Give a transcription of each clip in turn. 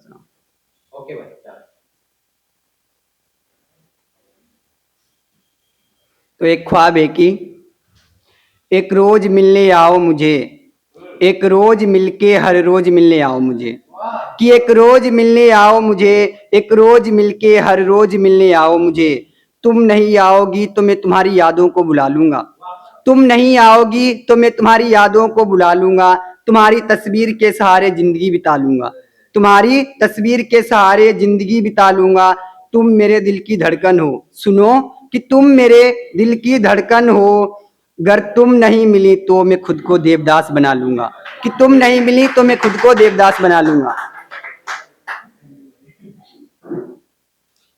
सुनाओ। ओके भाई। तो एक ख्वाब है कि एक रोज मिलने आओ मुझे, एक रोज मिलके हर रोज मिलने आओ मुझे, कि एक रोज मिलने आओ मुझे, एक रोज मिलके हर रोज मिलने आओ मुझे। तुम नहीं आओगी तो मैं तुम्हारी यादों को बुला लूंगा, तुम नहीं आओगी तो मैं तुम्हारी यादों को बुला लूंगा, तुम्हारी तस्वीर के सहारे जिंदगी बिता लूंगा, तुम्हारी तस्वीर के सहारे जिंदगी बिता लूंगा। तुम मेरे दिल की धड़कन हो, सुनो कि तुम मेरे दिल की धड़कन हो, अगर तुम नहीं मिली तो मैं खुद को देवदास बना लूंगा, कि तुम नहीं मिली तो मैं खुद को देवदास बना लूंगा।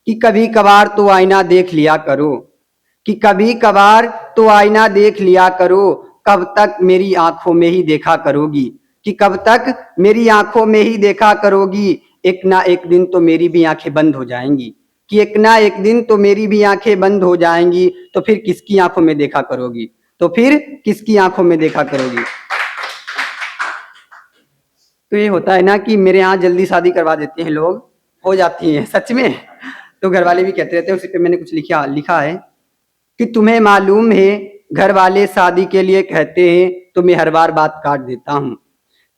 कि कभी कभार तो आईना देख लिया करो, कि कभी कभार तो आईना देख लिया करो, कब तक मेरी आंखों में ही देखा करोगी, कि कब तक मेरी आंखों में ही देखा करोगी। एक ना एक दिन तो मेरी भी आंखें बंद हो जाएंगी, कि एक ना एक दिन तो मेरी भी आंखें बंद हो जाएंगी, तो फिर किसकी आंखों में देखा करोगी, तो फिर किसकी आंखों में देखा करोगी। तो ये होता है ना कि मेरे यहाँ जल्दी शादी करवा देते हैं लोग, हो जाती है सच में। तो घर वाले भी कहते रहते हैं, उसी पे मैंने कुछ लिखा है कि तुम्हें मालूम है घर वाले शादी के लिए कहते हैं तो मैं हर बार बात काट देता हूँ,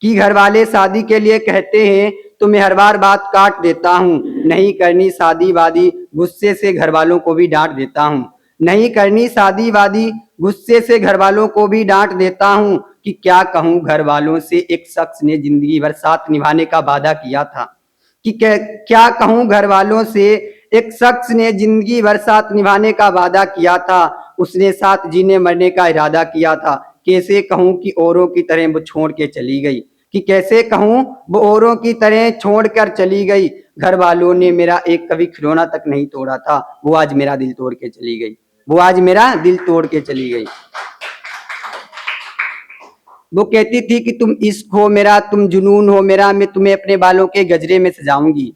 कि घर वाले शादी के लिए कहते हैं तो मैं हर बार बात काट देता हूँ। नहीं करनी शादी वादी, गुस्से से घर वालों को भी डांट देता हूँ, नहीं करनी शादी वादी, गुस्से से घर वालों को भी डांट देता हूँ। कि क्या कहूँ घर वालों से, एक शख्स ने जिंदगी भर साथ निभाने का वादा किया था, कि क्या कहूँ घर वालों से, एक शख्स ने जिंदगी भर साथ निभाने का वादा किया था, उसने साथ जीने मरने का इरादा किया था। कैसे कहूँ कि औरों की तरह वो छोड़ के चली गई, कि कैसे कहूँ वो औरों की तरह छोड़कर चली गई। घर वालों ने मेरा एक कभी खिलौना तक नहीं तोड़ा था, वो आज मेरा दिल तोड़ के चली गई, वो आज मेरा दिल तोड़ के चली गई। वो कहती थी कि तुम इश्क हो मेरा, तुम जुनून हो मेरा, मैं तुम्हें अपने बालों के गजरे में सजाऊंगी।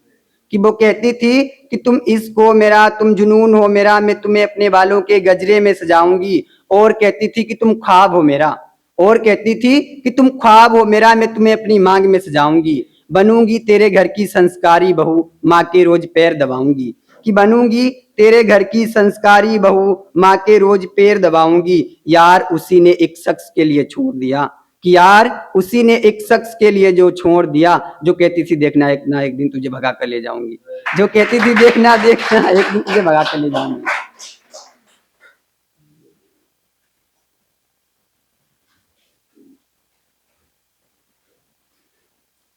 कि वो कहती थी कि तुम इश्क हो मेरा, तुम जुनून हो मेरा, मैं तुम्हें अपने बालों के गजरे में सजाऊंगी। और कहती थी कि तुम ख्वाब हो मेरा, और कहती थी कि तुम ख्वाब हो मेरा, मैं तुम्हें अपनी मांग में सजाऊंगी। बनूंगी तेरे घर की संस्कारी बहू, माँ के रोज पैर दबाऊंगी। कि बनूंगी तेरे घर की संस्कारी बहू, माँ के रोज पैर दबाऊंगी। यार उसी ने एक शख्स के लिए छोड़ दिया, कि यार उसी ने एक शख्स के लिए जो छोड़ दिया, जो कहती थी देखना एक ना एक दिन तुझे भगा कर ले जाऊंगी, जो कहती थी देखना देखना एक दिन तुझे भगा कर ले जाऊंगी।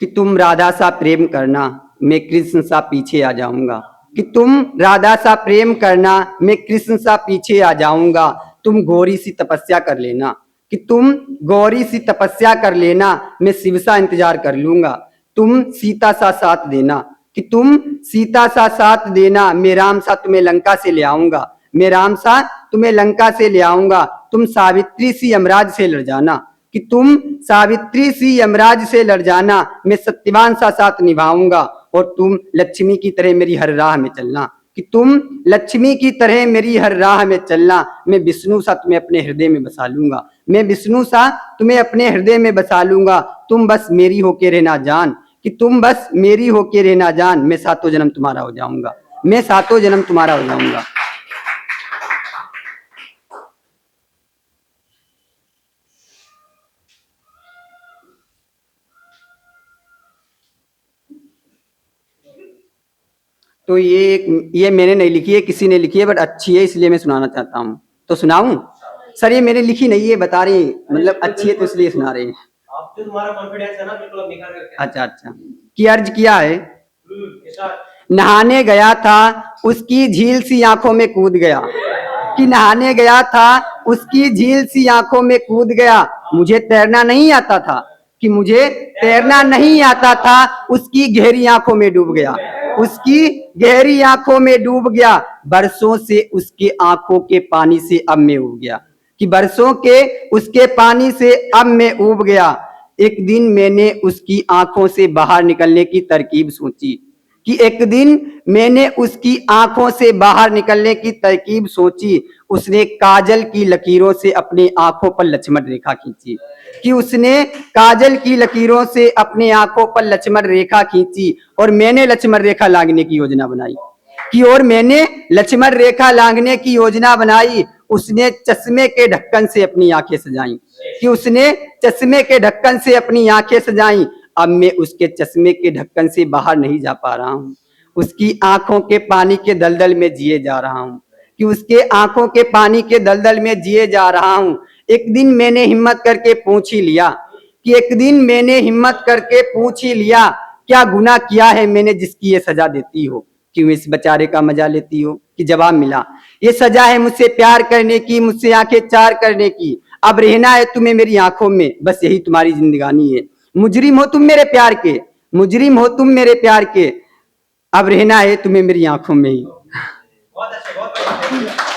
कि तुम राधा सा प्रेम करना, मैं कृष्ण सा पीछे आ जाऊंगा। कि तुम राधा सा प्रेम करना, मैं कृष्ण सा पीछे आ जाऊंगा। तुम गौरी सी तपस्या कर लेना, कि तुम गौरी सी तपस्या कर लेना, मैं शिव सा इंतजार कर लूंगा। तुम सीता सा साथ देना, कि तुम सीता सा साथ देना, मैं राम सा तुम्हें लंका से ले आऊंगा, मैं राम सा तुम्हें लंका से ले आऊंगा। तुम सावित्री सी यमराज से लड़ जाना, कि तुम सावित्री सी यमराज से लड़ जाना, मैं सत्यवान सा साथ निभाऊंगा। और तुम लक्ष्मी की तरह मेरी हर राह में चलना, कि तुम लक्ष्मी की तरह मेरी हर राह में चलना, मैं विष्णु सा तुम्हें अपने हृदय में बसा लूंगा, मैं विष्णु सा तुम्हें अपने हृदय में बसा लूंगा। तुम बस मेरी होके रहना जान, कि तुम बस मेरी होके रहना जान, मैं सातों जन्म तुम्हारा हो जाऊंगा, मैं सातों जन्म तुम्हारा हो जाऊंगा। तो ये मैंने नहीं लिखी है, किसी ने लिखी है, बट अच्छी है इसलिए मैं सुनाना चाहता हूँ। तो सुनाऊं सर? ये मैंने लिखी नहीं है, बता रही मतलब अच्छी है तो इसलिए सुना रहे हैं। आप जो तुम्हारा कॉन्फिडेंस है ना बिल्कुल अब निखर करके। अच्छा अच्छा। कि अर्ज किया है, नहाने गया था उसकी झील सी आंखों में कूद गया, कि नहाने गया था उसकी झील सी आंखों में कूद गया। मुझे तैरना नहीं आता था, कि मुझे तैरना नहीं आता था, उसकी गहरी आंखों में डूब गया, उसकी गहरी आंखों में डूब गया। बरसों से उसके आंखों के पानी से अब मैं उब गया, कि बरसों के उसके पानी से अब मैं उब गया। एक दिन मैंने उसकी आंखों से बाहर निकलने की तरकीब सोची, कि एक दिन मैंने उसकी आंखों से बाहर निकलने की तरकीब सोची। उसने काजल की लकीरों से अपनी आंखों पर लक्ष्मण रेखा खींची, कि उसने काजल की लकीरों से अपनी आंखों पर लक्ष्मण रेखा खींची और मैंने लक्ष्मण रेखा लांघने की योजना बनाई, मैंने लक्ष्मण रेखा लांघने की योजना बनाई। उसने चश्मे के ढक्कन से अपनी आंखें सजाई, उसने चश्मे के ढक्कन से अपनी आंखें सजाई। अब मैं उसके चश्मे के ढक्कन से बाहर नहीं जा पा रहा हूं, उसकी आंखों के पानी के दलदल में जिए जा रहा हूं, उसके आंखों के पानी के दलदल में जिए जा रहा हूं। एक दिन मैंने हिम्मत करके पूछ ही लिया, क्या गुनाह किया है मैंने जिसकी ये सजा देती हो, क्यों इस बेचारे का मजा लेती हो। कि जवाब मिला, ये सजा है मुझसे प्यार करने की, मुझसे आंखें चार करने की। अब रहना है तुम्हें मेरी आंखों में, बस यही तुम्हारी जिंदगानी है। मुजरिम हो तुम मेरे प्यार के, मुजरिम हो तुम मेरे प्यार के, अब रहना है तुम्हें मेरी आंखों में ही। बहुत अच्छा, बहुत